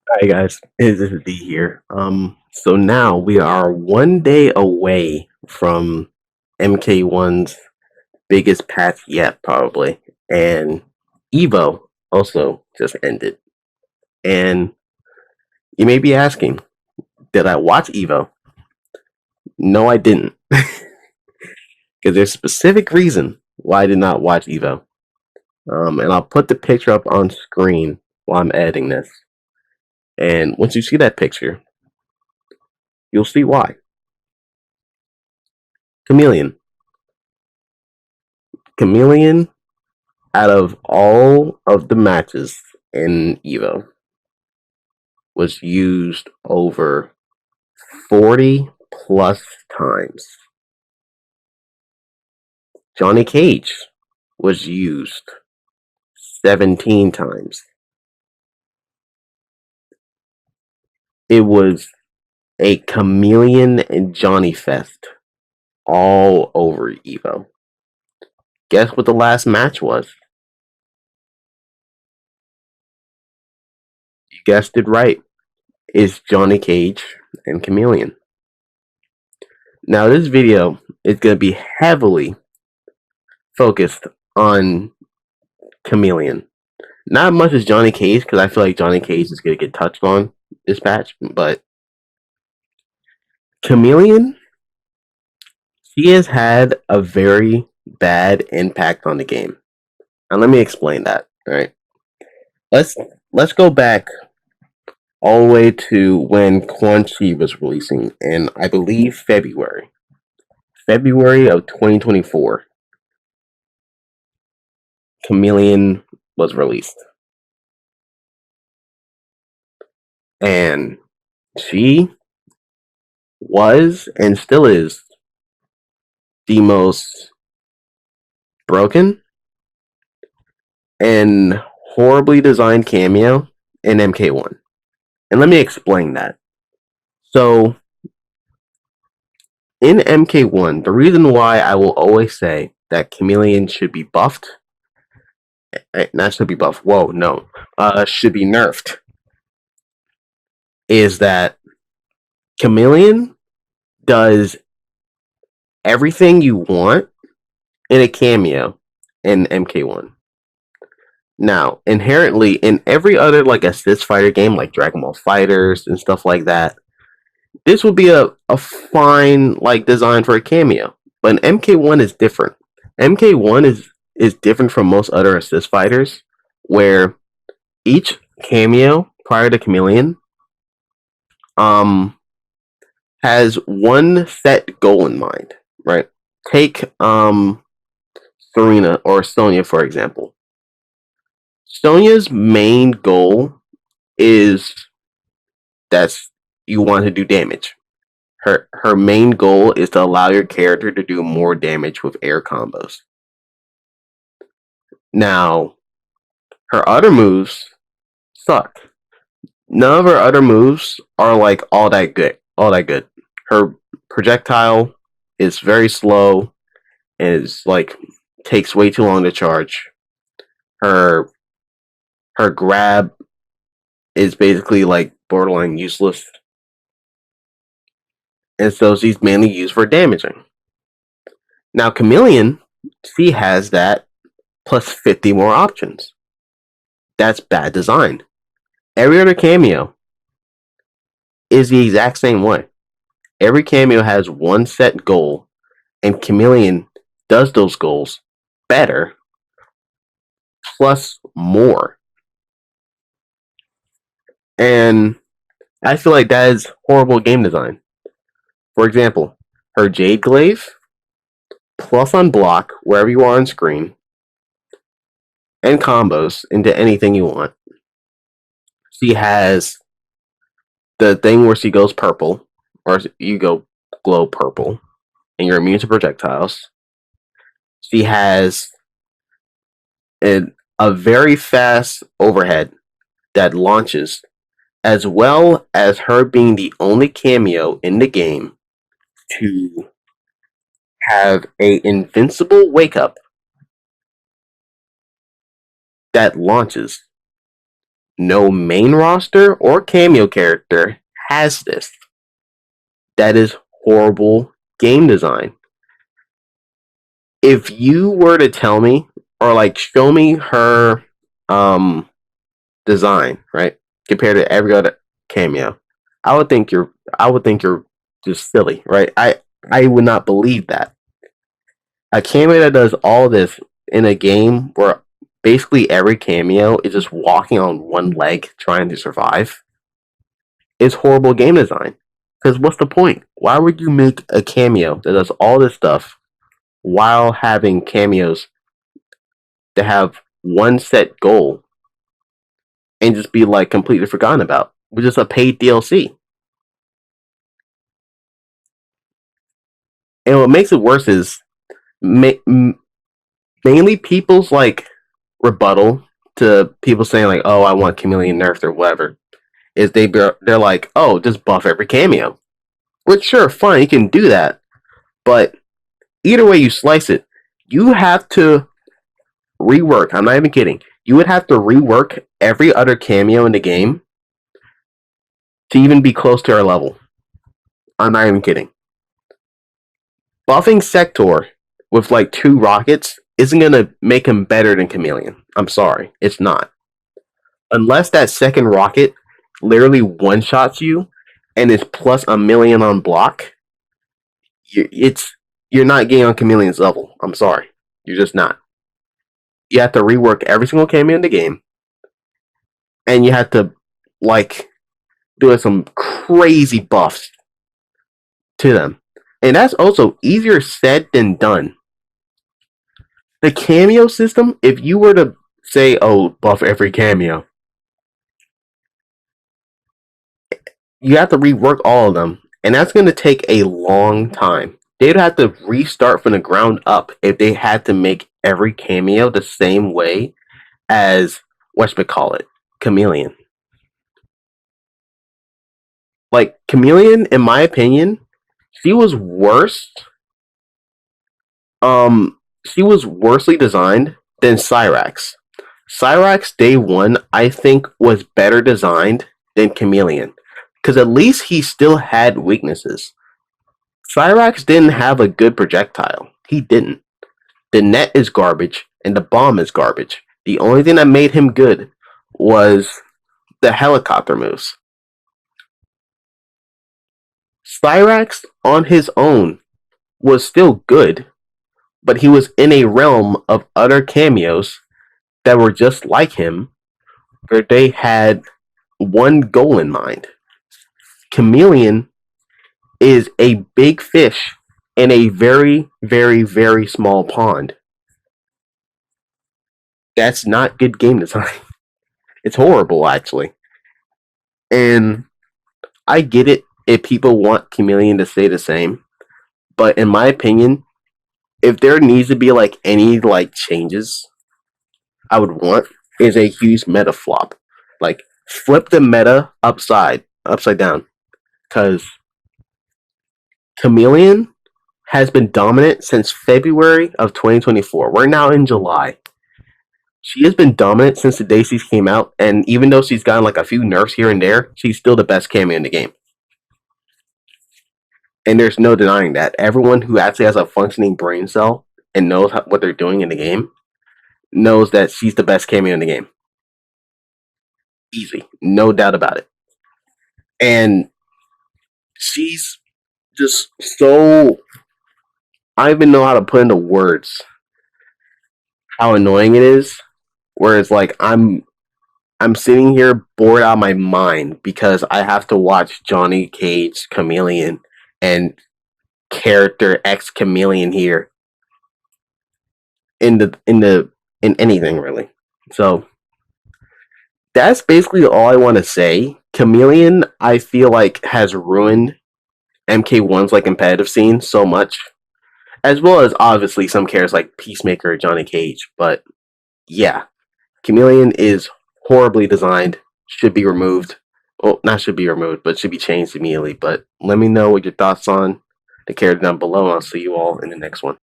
Hi guys, this is D here. So now we are 1 day away from MK1's biggest patch yet, probably, and Evo also just ended. And you may be asking, did I watch Evo? No, I didn't, because there's a specific reason why I did not watch Evo. And I'll put the picture up on screen while I'm editing this. And once you see that picture, you'll see why. Chameleon. Chameleon out of all of the matches in Evo was used over 40 plus times. Johnny Cage was used 17 times. It was a Chameleon and Johnny Fest all over Evo. Guess what the last match was? You guessed it right. It's Johnny Cage and Chameleon. Now, this video is going to be heavily focused on Chameleon. Not much as Johnny Cage, because I feel like Johnny Cage is going to get touched on this patch, but Chameleon, he has had a very bad impact on the game. And let me explain that. All right. Let's let's go back all the way to when Quan Chi was releasing in, I believe, February of 2024. Chameleon was released. And she was and still is the most broken and horribly designed cameo in MK1. And let me explain that. So, in MK1, the reason why I will always say that Chameleon should be buffed, not should be buffed, whoa, no, should be nerfed, is that Chameleon does everything you want in a cameo in MK1. Now, inherently, in every other like assist fighter game, like Dragon Ball Fighters and stuff like that, this would be a fine like design for a cameo. But MK1 is different. MK1 is different from most other assist fighters, where each cameo prior to Chameleon um has one set goal in mind, right? Take Serena or Sonya for example. Sonya's main goal is that's you want to do damage. Her main goal is to allow your character to do more damage with air combos. Now, her other moves suck. None of her other moves are like all that good. All that good. Her projectile is very slow and is like takes way too long to charge. Her her grab is basically like borderline useless. And so she's mainly used for damaging. Now Chameleon, she has that plus 50 more options. That's bad design. Every other cameo is the exact same way. Every cameo has one set goal, and Chameleon does those goals better, plus more. And I feel like that is horrible game design. For example, her Jade Glaive, plus on block wherever you are on screen, and combos into anything you want. She has the thing where she goes purple, or you go glow purple, and you're immune to projectiles. She has a very fast overhead that launches, as well as her being the only cameo in the game to have a invincible wake up that launches. No main roster or cameo character has this. That is horrible game design. If you were to tell me or like show me her um design, right, compared to every other cameo, I would think you're just silly, right? I would not believe that. A cameo that does all this in a game where basically every cameo is just walking on one leg trying to survive is horrible game design. Because what's the point? Why would you make a cameo that does all this stuff while having cameos that have one set goal and just be like completely forgotten about? With just a paid DLC. And what makes it worse is mainly people's like rebuttal to people saying like, "Oh, I want Chameleon nerfed or whatever," is they're like, "Oh, just buff every cameo." Which sure, fine, you can do that, but either way you slice it, you have to rework. I'm not even kidding. You would have to rework every other cameo in the game to even be close to our level. I'm not even kidding. Buffing Sector with like two rockets isn't gonna make him better than Chameleon. I'm sorry, it's not. Unless that second rocket literally one shots you and is plus a million on block, it's you're not getting on Chameleon's level. I'm sorry, you're just not. You have to rework every single cameo in the game, and you have to like do some crazy buffs to them, and that's also easier said than done. The cameo system, if you were to say, "Oh, buff every cameo," you have to rework all of them, and that's going to take a long time. They'd have to restart from the ground up if they had to make every cameo the same way as whatchamacallit, Chameleon. Like Chameleon, in my opinion, she was worse. She was worsely designed than Cyrax. Cyrax Day One, I think, was better designed than Chameleon because at least he still had weaknesses. Cyrax didn't have a good projectile. He didn't. The net is garbage and the bomb is garbage. The only thing that made him good was the helicopter moves. Cyrax on his own was still good, but he was in a realm of other cameos that were just like him, where they had one goal in mind. Chameleon is a big fish in a very, very, very small pond. That's not good game design. It's horrible, actually. And I get it if people want Chameleon to stay the same, but in my opinion, if there needs to be like any like changes, I would want is a huge meta flop. Like flip the meta upside down, because Chameleon has been dominant since February of 2024. We're now in July. She has been dominant since the day she came out, and even though she's gotten like a few nerfs here and there, she's still the best cameo in the game. And there's no denying that. Everyone who actually has a functioning brain cell and knows what they're doing in the game knows that she's the best cameo in the game. Easy, no doubt about it. And she's just so I don't even know how to put into words how annoying it is. Whereas like I'm sitting here bored out of my mind because I have to watch Johnny Cage Chameleon and character X Chameleon here in anything really. So that's basically all I want to say. Chameleon, I feel like, has ruined MK1's like competitive scene so much, as well as obviously some characters like Peacemaker or Johnny Cage. But yeah, Chameleon is horribly designed, should be removed. Well, not should be removed, but should be changed immediately. But let me know what your thoughts on the character down below, and I'll see you all in the next one.